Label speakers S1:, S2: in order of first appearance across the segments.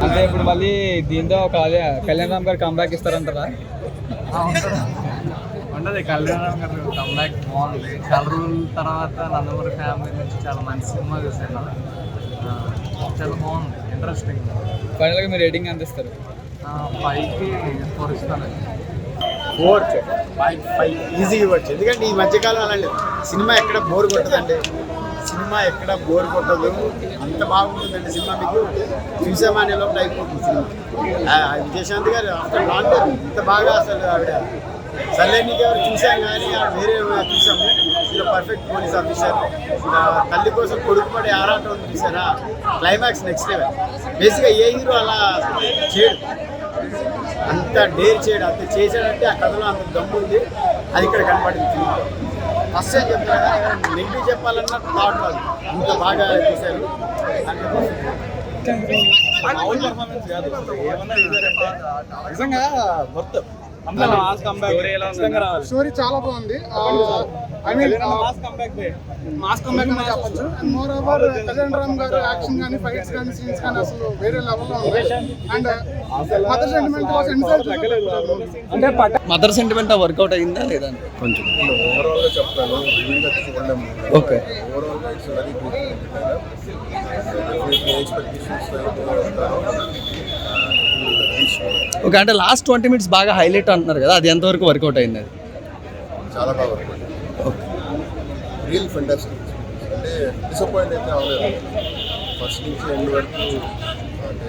S1: అంటే ఇప్పుడు మళ్ళీ దీంతో కళ్యాణ్ రామ్ గారు కంబ్యాక్ ఇస్తారంటారా?
S2: ఉండదు. కళ్యాణ్ రామ్ గారు కంబ్యాక్ బాగుంది. చాలా రోజుల తర్వాత నందమూరి ఫ్యామిలీ నుంచి చాలా మంచి సినిమా చూసాను. చాలా బాగుంది, ఇంట్రెస్టింగ్.
S1: ఫైనల్గా మీరు రేటింగ్ ఎంత ఇస్తారు?
S2: 5కి 4 ఇస్తానండి.
S3: 4 ఈజీగా ఇవ్వచ్చు. ఎందుకంటే ఈ మధ్యకాలం అలాంటి సినిమా ఎక్కడ బోర్ కొట్టదండి. సినిమా ఎక్కడ బోర్ కొట్టదు, అంత బాగుంటుందండి సినిమా. మీకు చూసామా అనే లోపల అయిపోతుంది సినిమా. విజయశాంతి గారు ఆఫ్టర్ లాంగ్ టైం ఇంత బాగా అసలు ఆవిడ సల్లెన్నికి ఎవరు చూసాం కానీ వేరే చూసాము. ఇలా పర్ఫెక్ట్ పోలీస్ ఆఫీసర్, తల్లి కోసం కొడుకు పడే ఆరాటం చూసారా, క్లైమాక్స్ నెక్స్ట్ లెవెల్. బేసిక్గా ఏ హీరో అలా చేయడు, అంత డేర్ చేయడు. అంత చేశాడంటే ఆ కథలో అంత దమ్ము ఉంది. అది ఇక్కడ కనపడింది సినిమా. ఫస్ట్ ఏం చెప్తారా, నెగిటివ్ చెప్పాలన్నా థాట్ కాదు, అంత బాగా చేశారు.
S1: నిజంగా మొత్తం
S4: స్టోరీ చాలా బాగుంది. ఐ మీన్ మాస్ కంబ్యాక్ అని చెప్పచ్చు. And more over Kalyan Ram గారు యాక్షన్ కానీ ఫైట్స్ కానీ సీన్స్ కానీ అసలు వేరే లెవెల్లో ఉంది. అండ్ మదర్ సెంటిమెంట్ వాస్
S1: అంటే మదర్ సెంటిమెంట్ వర్కౌట్ అయిందా లేదా? కొంచెం
S5: ఓవరాల్గా చెప్తాను, రివ్యూగా చూడలేము.
S1: ఓకే,
S5: ఓవరాల్గా it's very good. Expectations
S1: okay. అంటే లాస్ట్ 20 minutes బాగా హైలైట్ అంటున్నారు కదా, అది ఎంతవరకు వర్కౌట్ అయింది? అది
S5: చాలా బాగా వర్క్ అయింది. Real fantastic. అంటే డిసప్పాయింట్ అయితే అవ్వలేదు. ఫస్ట్ నుంచి ఎండ్ వరకు అంటే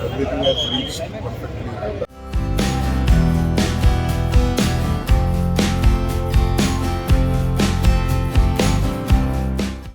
S5: ఎవ్రీథింగ్ హాస్ రీచ్డ్ పర్ఫెక్ట్లీ.